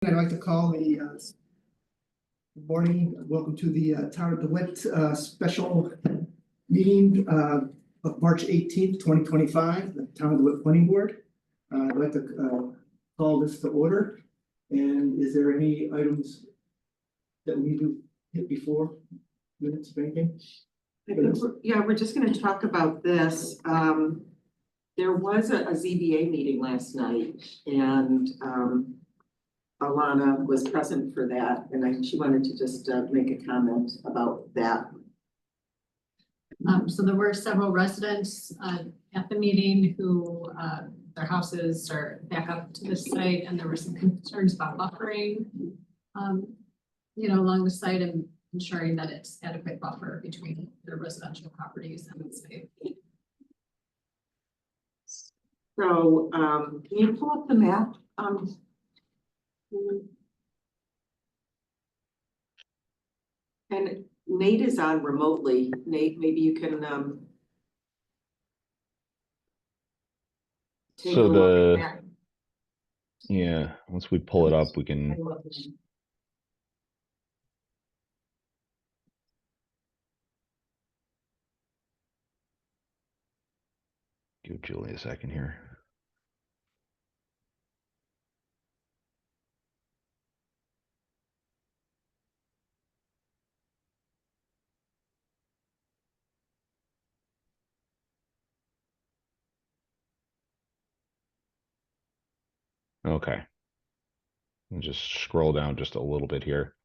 I'd like to call the good morning. Welcome to the Town of DeWitt special meeting of March 18th, 2025, the Town of DeWitt Planning Board. I'd like to call this to order. And is there any items that we need to hit before minutes of anything? Yeah, we're just gonna talk about this. There was a ZBA meeting last night and Alana was present for that, and she wanted to just make a comment about that. So there were several residents at the meeting who their houses are back up to the site, and there were some concerns about buffering, along the site and ensuring that it's adequate buffer between the residential properties and the site. So can you pull up the map? And Nate is on remotely. Nate, maybe you can take So a look at yeah, once we pull it up, we can. that. Give Julie a second here. Okay. And just scroll down just a little bit here.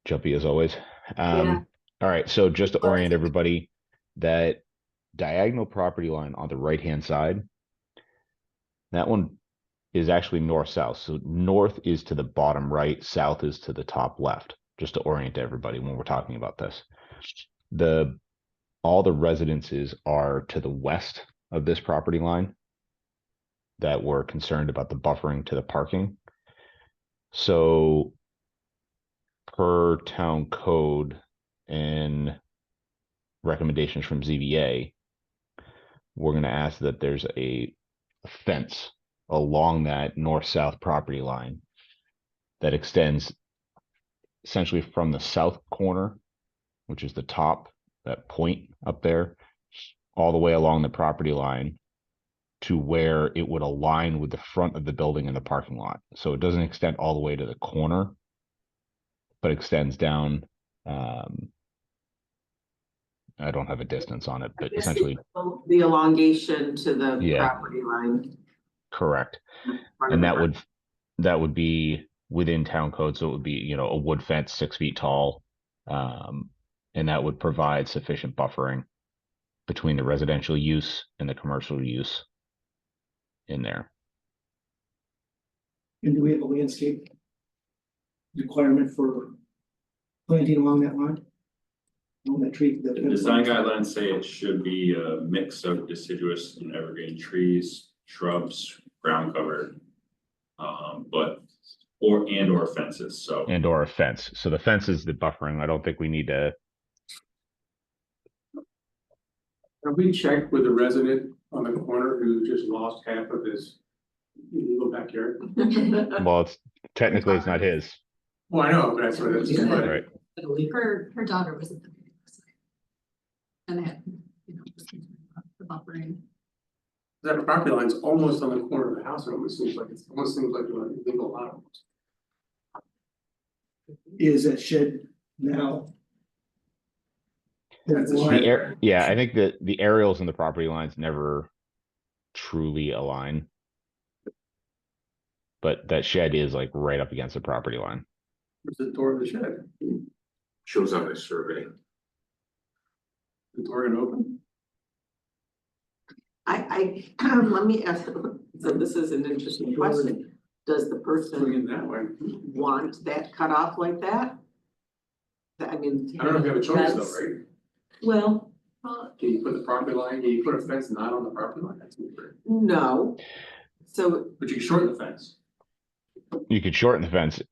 Jumpy as always. Yeah. All right, so just to orient everybody, that diagonal property line on the right-hand side, that one is actually north-south. So north is to the bottom right, south is to the top left, just to orient everybody when we're talking about this. All the residences are to the west of this property line that were concerned about the buffering to the parking. So per town code and recommendations from ZBA, we're going to ask that there's a fence along that north-south property line that extends essentially from the south corner, which is the top, that point up there, all the way along the property line to where it would align with the front of the building and the parking lot. So it doesn't extend all the way to the corner, but extends down. I don't have a distance on it, but essentially The elongation to the Yeah. property line. correct. And that would be within town code. So it would be, a wood fence 6 feet tall. And that would provide sufficient buffering between the residential use and the commercial use in there. And do we have a landscape requirement for planting along that line? On that tree? The design guidelines say it should be a mix of deciduous and evergreen trees, shrubs, ground cover. Or fences, so. And or a fence. So the fence is the buffering. I don't think we need to. Have we checked with the resident on the corner who just lost half of his illegal backyard? Well, technically it's not his. Well, I know, but that's what it's. Yeah. Right. Her daughter was at the meeting last night, and they had, the buffering. That property line's almost on the corner of the house. It almost seems like an illegal lot. Is that shed now? That's a Yeah, I think that the aerials and the property lines never truly align. But that shed is like right up against the property line. Where's the door of the shed? Shows on this survey. The door gonna open? Let me ask, so this is an interesting question. Does the Bring person it that way. want that cut off like that? I mean. I don't know if you have a choice though, that's- right? Well, Can you put the property line, can you put a fence not on the property line? That's weird. no. So, But you can shorten the fence. You could shorten the fence.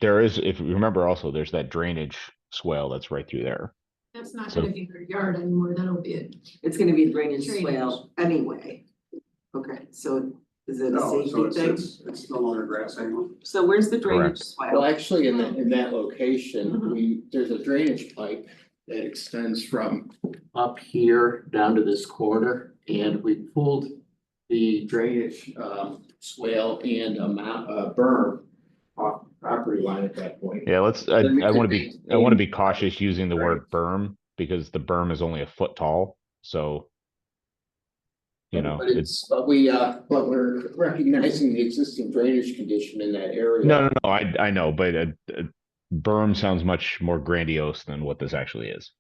There is, if you remember also, there's that drainage swale that's right through there. That's not So- gonna be her yard anymore, that'll be it. it's gonna be a drainage Drainage. swale anyway. Okay, so Is it a No, so safety it's, thing? it's no longer grass anymore. So where's the drainage Correct. Well, swale? actually, in that location, Mhm. there's a drainage pipe that extends from up here down to this corner, and we pulled the drainage, swale and berm off the property line at that point. Yeah, Then we I could wanna be maintain- cautious using the word berm, because the berm is only a foot tall, so. You know, But but we're recognizing the existing drainage condition in that area. no, I know, but a berm sounds much more grandiose than what this actually is.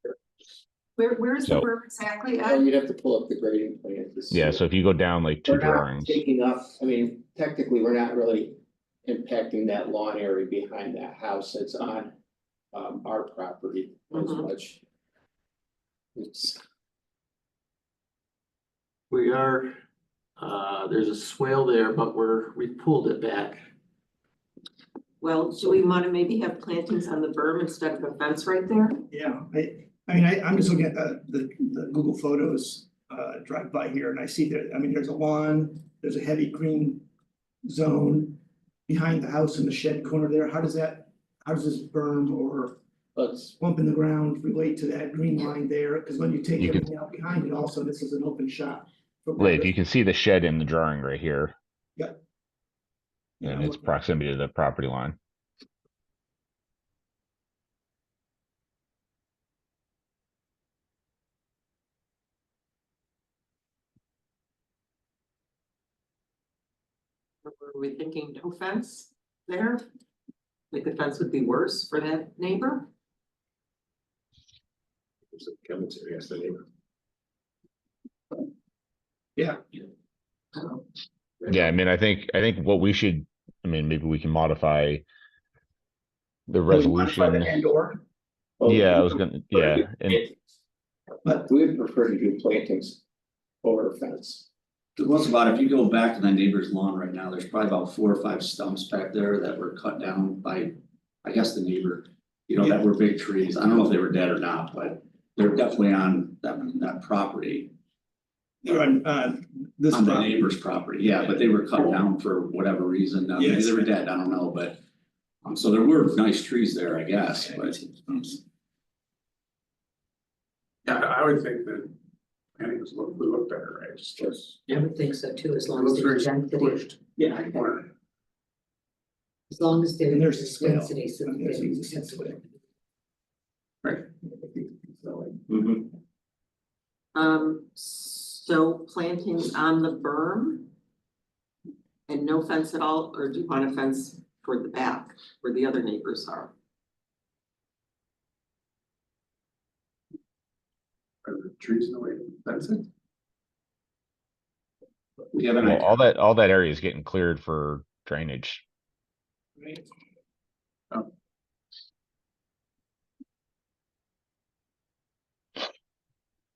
Where's the So- berm exactly Well, at? you'd have to pull up the grading plan to see Yeah, it. so if you go down like 2 We're not drawings, taking up, I mean, technically, we're not really impacting that lawn area behind that house that's on our property as Mhm. much. It's, We are, there's a swale there, but we pulled it back. Well, do we wanna maybe have plantings on the berm instead of a fence right there? Yeah, I'm just looking at the Google Photos, drive by here and I see that, I mean, there's a lawn, there's a heavy green zone behind the house in the shed corner there. How does this berm or let's, bump in the ground relate to that green line there? Because when you take You could- everything out behind it, also, this is an open shot. Leif, you can see the shed in the drawing right here, Yeah, and I'm its looking- proximity to the property line. Or were we thinking no fence there? Like the fence would be worse for that neighbor? Yeah. Yeah, I mean, I think what we should, I mean, maybe we can modify the resolution. And or, Yeah, I was gonna, yeah, and but we would prefer to do plantings over a fence. Cause once about, if you go back to my neighbor's lawn right now, there's probably about 4 or 5 stumps back there that were cut down by, I guess, the neighbor. You know, that were big trees. I don't know if they were dead or not, but they're definitely on that property, they're on, this on the property. neighbor's property, yeah, but they were cut down for whatever reason. Maybe Yes. they were dead, I don't know, but. So there were nice trees there, I guess, but. Yeah, I would think that, I think would look better, right, just because I would think so too, as it long as looks very there's density, pushed. Yeah. as long as And there's the there's swale. density, so And there's the that existing swale. So plantings on the berm? And no fence at all, or do you want a fence toward the back where the other neighbors are? Are the trees in the way, that's it. We have an well, idea. all that area is getting cleared for drainage. Right.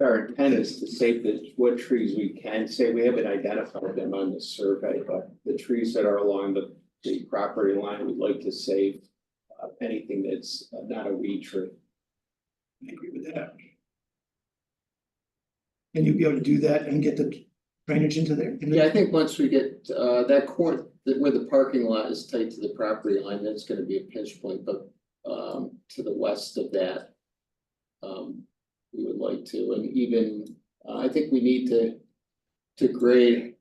Our intent is to save what trees we can say, we haven't identified them on the survey, but the trees that are along the property line, we'd like to save. Anything that's not a weed tree. I agree with that. And you'll be able to do that and get the drainage into there? Yeah, I think once we get that corner, where the parking lot is tight to the property line, that's gonna be a pinch point, but to the west of that. We would like to, and even, I think we need to grade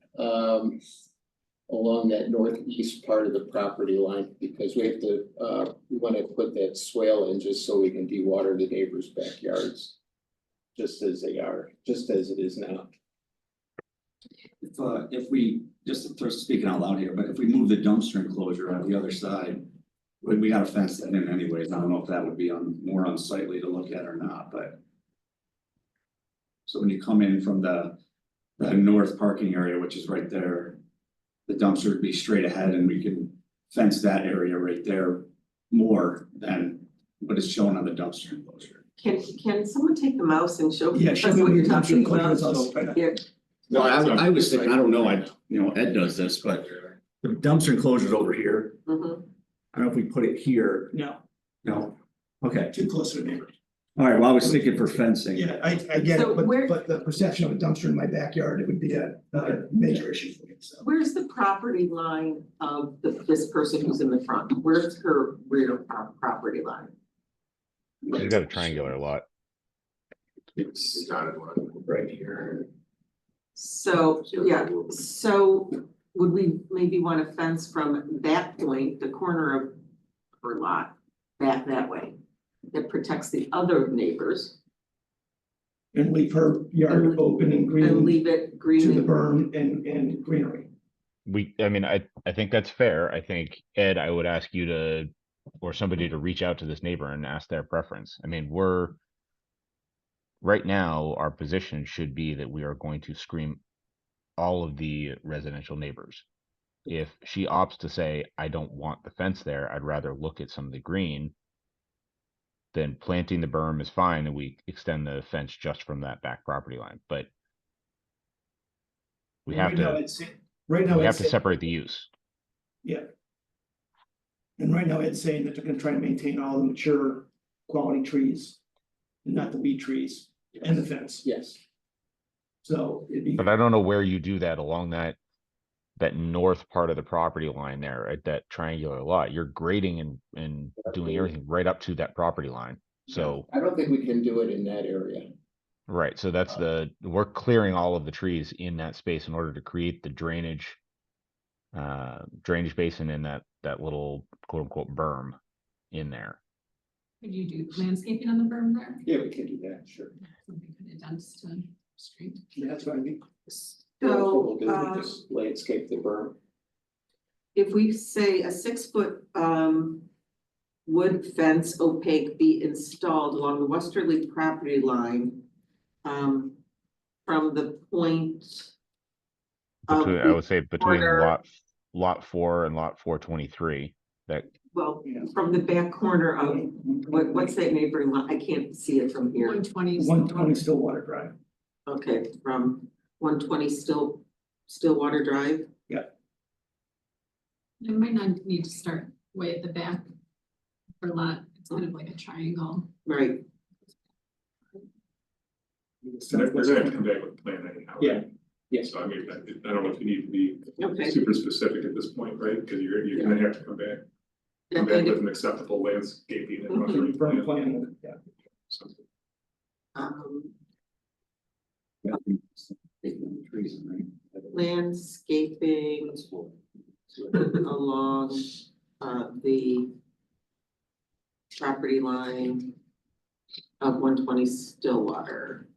along that northeast part of the property line, because we have to, we wanna put that swale in just so we can de-water the neighbors' backyards. Just as they are, just as it is now. If we, just to throw speaking out loud here, but if we move the dumpster enclosure on the other side. We gotta fence that in anyways, I don't know if that would be more unsightly to look at or not, but. So when you come in from the north parking area, which is right there. The dumpster would be straight ahead and we can fence that area right there more than what is shown on the dumpster enclosure. Can someone take the mouse and show? Yeah, show us me what what you're your talking dumpster about? enclosure is also. Here, Well, I was thinking, I don't know, Ed does this, but the dumpster enclosure's over here. mhm. I don't know if we put it here. No, No, okay. too close to the neighbor. All right, well, I was thinking for fencing. Yeah, I get So it, where- but the perception of a dumpster in my backyard, it would be a major issue for me, so. Where's the property line of this person who's in the front? Where's her rear property line? She's got a triangular lot. It's dotted line right here. So, yeah, so would we maybe want to fence from that point, the corner of her lot, back that way? That protects the other neighbors And leave her yard And- open and and green leave it to green. the berm and greenery. I mean, I think that's fair. I think, Ed, I would ask you to, or somebody to reach out to this neighbor and ask their preference. I mean, right now, our position should be that we are going to screen all of the residential neighbors. If she opts to say, I don't want the fence there, I'd rather look at some of the green, then planting the berm is fine and we extend the fence just from that back property line, but we have Right now, to, it's right now. we have it's to saying- separate the use. Yeah. And right now, it's saying that they're gonna try to maintain all the mature quality trees, and not the weed trees and the fence, Yes, so it'd be. But I don't know where you do that along that north part of the property line there at that triangular lot. You're grading and doing everything right up to that property line. So, I don't think we can do it in that area. right, so that's we're clearing all of the trees in that space in order to create the drainage basin in that little quote unquote berm in there. Could you do landscaping on the berm there? Yeah, we can do that, sure. Something could have done to street. That's what I mean. We'll So, do, just landscape the berm. if we say a 6-foot wood fence opaque be installed along the westerly property line from the point of Between, I would say between corner- lot 4 and lot 423, that well, Yeah. from the back corner of, what's that neighboring lot? I can't see it from here. 120. 120 Stillwater Drive. Okay, from 120 Stillwater Drive. It might not need to start way at the back for lot. It's kind of like a triangle. Right, So they're gonna have to come back with a plan anyhow. right? Yeah. Yes. So I mean, I don't know if you need to be okay. super specific at this point, right? Because you're gonna have to come back And with if, an acceptable landscaping and Mhm. buffering Berm plan. plan, yeah. So- um, Trees, right? landscaping along the property line of 120 Stillwater.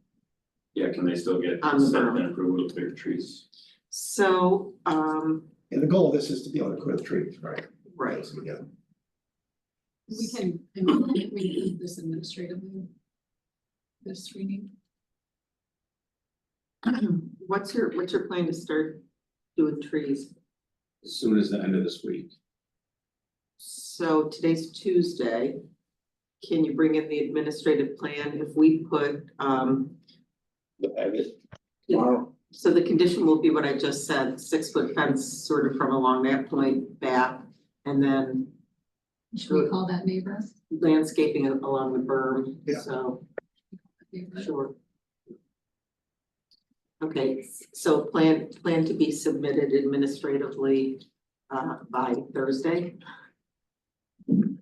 Yeah, can they still get On the site berm. plan approval to clear trees? So, Yeah, the goal of this is to be able to clear the trees, right? right, So we get- We can, I mean, we can do this administratively. This screening. what's your plan to start doing trees? As soon as the end of this week. So today's Tuesday. Can you bring in the administrative plan if we put, Tomorrow. so the condition will be what I just said, 6-foot fence sort of from along that point back. And then Should we call that neighbor? landscaping along the berm, Yeah. so, Neighbor? sure. Okay, so plan to be submitted administratively by Thursday. And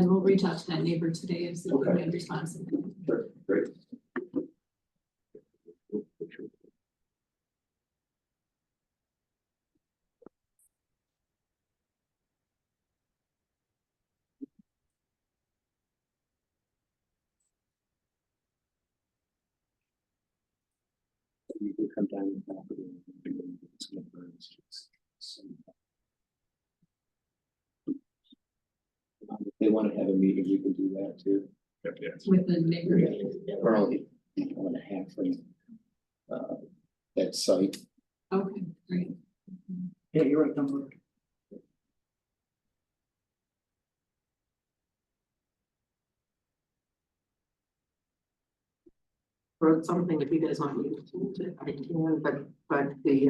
we'll reach out to that neighbor today and see if we can get a response. Great. You can come down the property. And it's gonna burn. If they wanna have a meeting, we can do that too. Yeah. With the neighbor. We're only an hour and a half from that site. Okay, great. Yeah, you're right, number. Wrote something, if you guys want me to change it, I can, but the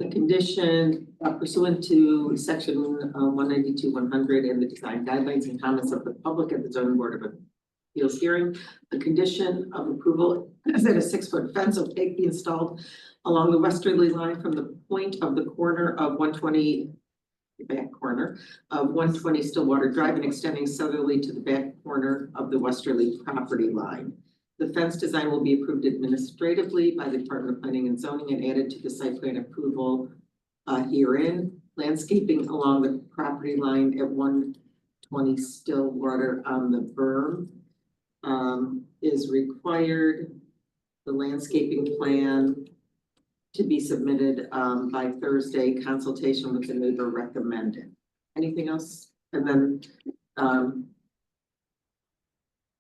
condition pursuant to section 192, 100 and the design guidelines and comments of the public at the zoning board of Appeals hearing. The condition of approval is that a 6-foot fence of be installed along the westerly line from the point of the corner of 120, the back corner of 120 Stillwater Drive and extending southerly to the back corner of the westerly property line. The fence design will be approved administratively by the Department of Planning and Zoning and added to the site plan approval herein. Landscaping along the property line at 120 Stillwater on the berm is required. The landscaping plan to be submitted by Thursday, consultation with the neighbor recommended. Anything else? And then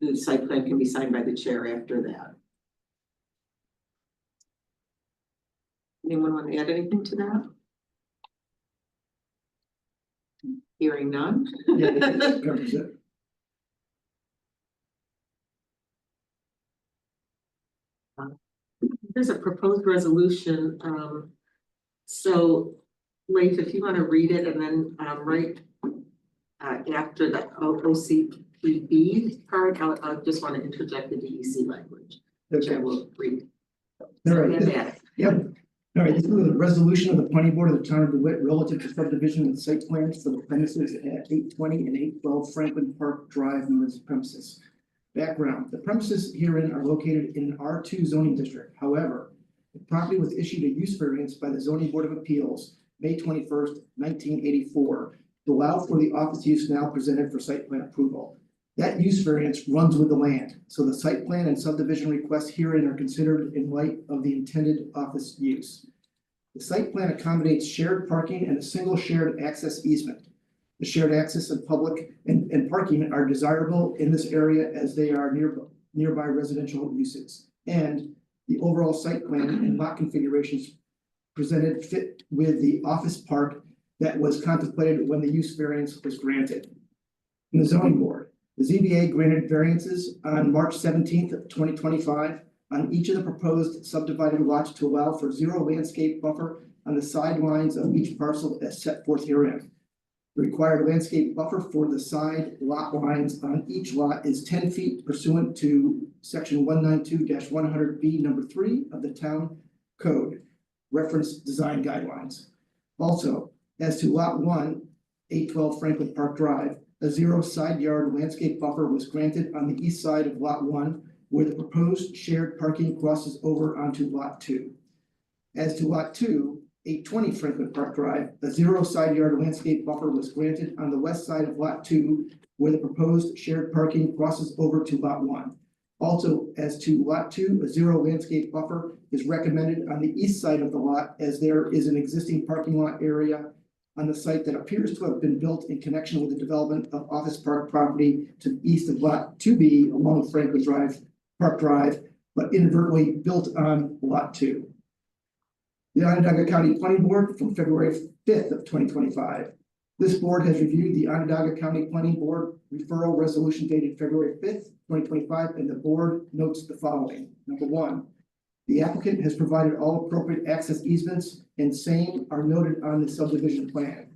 the site plan can be signed by the chair after that. Anyone want to add anything to that? Hearing none. Yeah, that covers it. There's a proposed resolution, so Leif, if you want to read it and then right after the OCPB part, I'll just want to interject the DEC language, which I Okay. will read. All right. Fantastic. Yep. All right, this is a resolution of the planning board of the town of DeWitt relative to subdivision and site plans for the premises at 820 and 812 Franklin Park Drive, Norris premises. Background, the premises herein are located in an R2 zoning district. However, the property was issued a use variance by the zoning board of appeals, May 21st, 1984, to allow for the office use now presented for site plan approval. That use variance runs with the land, so the site plan and subdivision requests herein are considered in light of the intended office use. The site plan accommodates shared parking and a single shared access easement. The shared access and public and parking are desirable in this area as they are nearby residential uses. And the overall site plan and lot configurations presented fit with the office park that was contemplated when the use variance was granted. In the zoning board, the ZBA granted variances on March 17th of 2025 on each of the proposed subdivided lots to allow for 0 landscape buffer on the sidelines of each parcel as set forth herein. The required landscape buffer for the side lot lines on each lot is 10 feet pursuant to section 192-100B number 3 of the town code, reference design guidelines. Also, as to lot 1, 812 Franklin Park Drive, a 0 side yard landscape buffer was granted on the east side of lot 1, where the proposed shared parking crosses over onto lot 2. As to lot 2, 820 Franklin Park Drive, a 0 side yard landscape buffer was granted on the west side of lot 2, where the proposed shared parking crosses over to lot 1. Also, as to lot 2, a 0 landscape buffer is recommended on the east side of the lot, as there is an existing parking lot area on the site that appears to have been built in connection with the development of office park property to the east of lot 2B along Franklin Park Drive, but inadvertently built on lot 2. The Onondaga County Planning Board from February 5th of 2025. This board has reviewed the Onondaga County Planning Board referral resolution dated February 5th, 2025, and the board notes the following. Number 1, the applicant has provided all appropriate access easements and same are noted on the subdivision plan.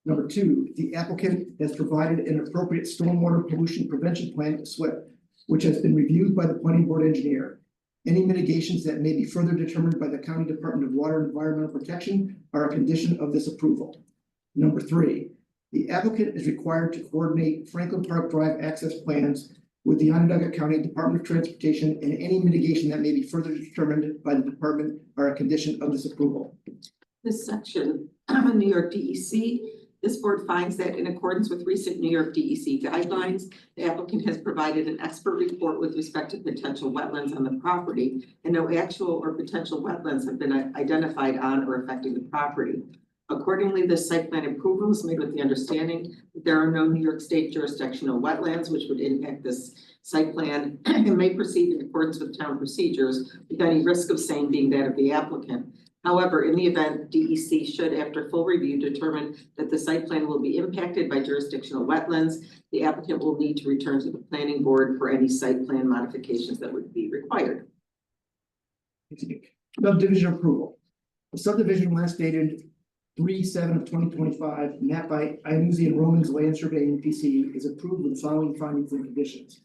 Number 2, the applicant has provided an appropriate stormwater pollution prevention plan, SWIP, which has been reviewed by the planning board engineer. Any mitigations that may be further determined by the County Department of Water and Environmental Protection are a condition of this approval. Number 3, the applicant is required to coordinate Franklin Park Drive access plans with the Onondaga County Department of Transportation, and any mitigation that may be further determined by the department are a condition of this approval. This section, New York DEC, this board finds that in accordance with recent New York DEC guidelines, the applicant has provided an expert report with respect to potential wetlands on the property, and no actual or potential wetlands have been identified on or affecting the property. Accordingly, this site plan approval is made with the understanding that there are no New York State jurisdictional wetlands which would impact this site plan and may proceed in accordance with town procedures with any risk of same being that of the applicant. However, in the event DEC should, after full review, determine that the site plan will be impacted by jurisdictional wetlands, the applicant will need to return to the planning board for any site plan modifications that would be required. Subdivision approval. The subdivision last dated 3/7 of 2025, mapped by Iannuzzi and Romans Land Surveying PC, is approved with the following findings and conditions.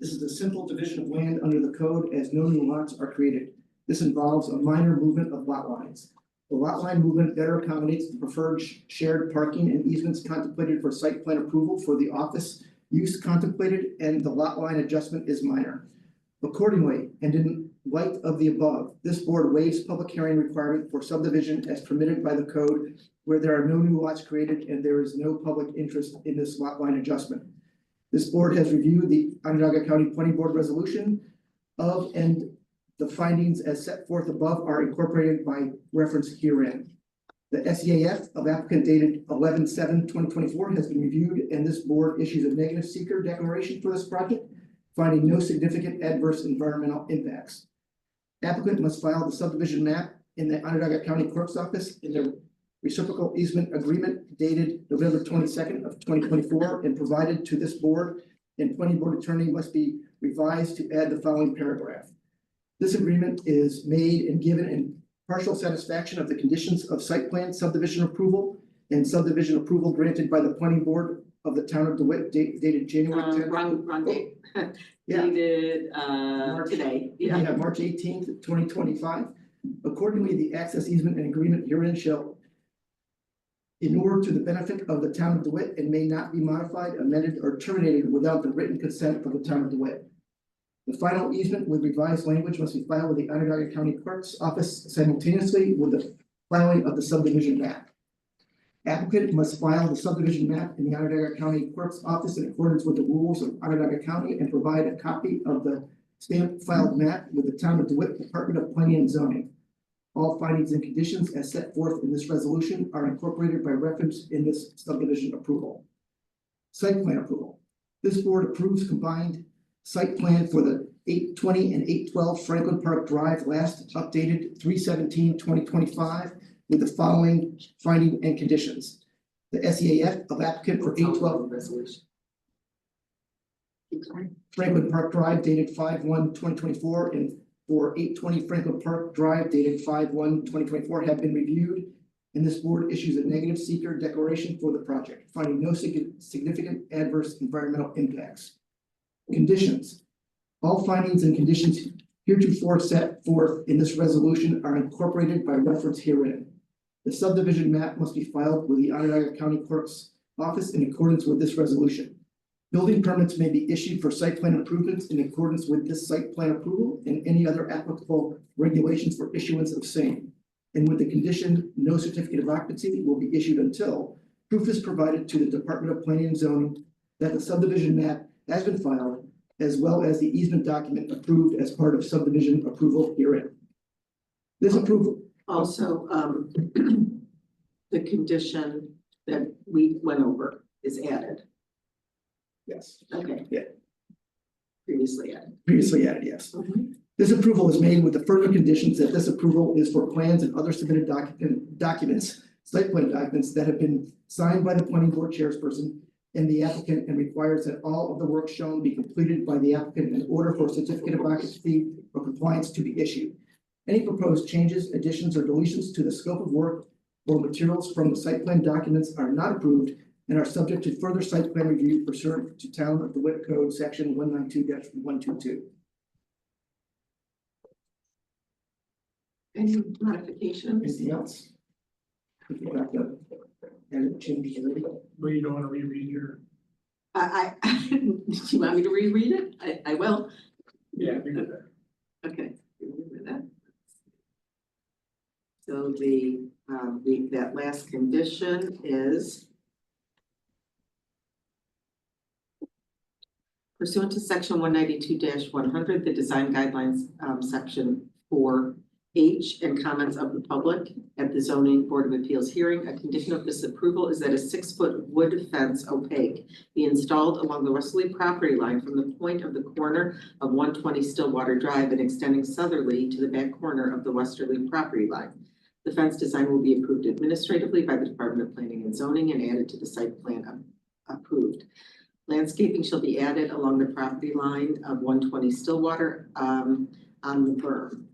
This is a simple division of land under the code as no new lots are created. This involves a minor movement of lot lines. The lot line movement better accommodates the preferred shared parking and easements contemplated for site plan approval for the office use contemplated, and the lot line adjustment is minor. Accordingly, and in light of the above, this board waives public hearing requirement for subdivision as permitted by the code where there are no new lots created and there is no public interest in this lot line adjustment. This board has reviewed the Onondaga County Planning Board resolution of and the findings as set forth above are incorporated by reference herein. The SEAF of applicant dated 11/7/2024 has been reviewed, and this board issues a negative seeker declaration for this project, finding no significant adverse environmental impacts. Applicant must file the subdivision map in the Onondaga County Clerk's Office in the reciprocal easement agreement dated November 22nd of 2024 and provided to this board, and planning board attorney must be revised to add the following paragraph. This agreement is made and given in partial satisfaction of the conditions of site plan subdivision approval and subdivision approval granted by the planning board of the town of DeWitt dated January 10th. Wrong date. Yeah. Dated, March. today, Yeah, March 18th, 2025. Accordingly, the access easement and agreement herein shall inure to the benefit of the town of DeWitt and may not be modified, amended, or terminated without the written consent of the town of DeWitt. The final easement with revised language must be filed with the Onondaga County Clerk's Office simultaneously with the filing of the subdivision map. Applicant must file the subdivision map in the Onondaga County Clerk's Office in accordance with the rules of Onondaga County and provide a copy of the stamped filed map with the town of DeWitt Department of Planning and Zoning. All findings and conditions as set forth in this resolution are incorporated by reference in this subdivision approval. Site plan approval. This board approves combined site plan for the 820 and 812 Franklin Park Drive, last updated 3/17/2025 with the following finding and conditions. The SEAF of applicant for 812 resolution. Franklin Park Drive dated 5/1/2024 and for 820 Franklin Park Drive dated 5/1/2024 have been reviewed, and this board issues a negative seeker declaration for the project, finding no significant adverse environmental impacts. Conditions. All findings and conditions heretofore set forth in this resolution are incorporated by reference herein. The subdivision map must be filed with the Onondaga County Clerk's Office in accordance with this resolution. Building permits may be issued for site plan improvements in accordance with this site plan approval and any other applicable regulations for issuance of same. And with the condition, no certificate of occupancy will be issued until proof is provided to the Department of Planning and Zoning that the subdivision map has been filed, as well as the easement document approved as part of subdivision approval herein. This approval, Also, the condition that we went over is added. yes, Okay. Yeah. Previously added. previously added, yes. This approval is made with the further conditions that this approval is for plans and other submitted documents, site plan documents that have been signed by the planning board chairperson and the applicant, and requires that all of the work shown be completed by the applicant in order for a certificate of occupancy or compliance to be issued. Any proposed changes, additions, or deletions to the scope of work or materials from the site plan documents are not approved and are subject to further site plan review pursuant to Town of DeWitt Code Section 192-122. Any modifications? Anything else? If you back up, and it changes already. But you don't wanna reread your. I, do you want me to reread it? I will. Yeah, read it. Okay. Remember that. So that last condition is pursuant to section 192-100, the design guidelines, section 4H, and comments of the public at the zoning board of appeals hearing, a condition of this approval is that a 6-foot wood fence opaque be installed along the westerly property line from the point of the corner of 120 Stillwater Drive and extending southerly to the back corner of the westerly property line. The fence design will be approved administratively by the Department of Planning and Zoning and added to the site plan approved. Landscaping shall be added along the property line of 120 Stillwater on the berm.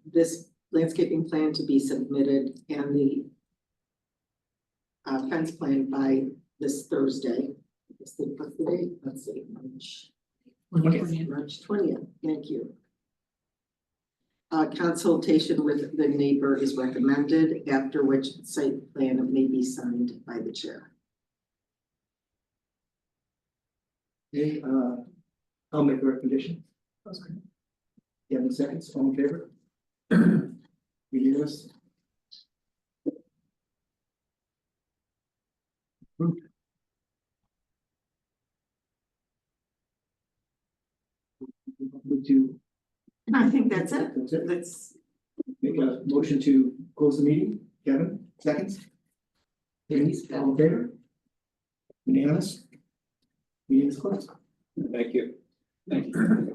This landscaping plan to be submitted and the fence plan by this Thursday. What's the date? Let's see, March 20th. March 20th, thank you. Consultation with the neighbor is recommended, after which site plan may be signed by the chair. Okay, I'll make the recommendation. Kevin seconds, all in favor? Unanimous? Approved. Would you I think that's it. That's it. Let's, make a motion to close the meeting? Kevin, seconds? Denise, all in favor? Unanimous? Meeting is closed. Thank you. Thank you.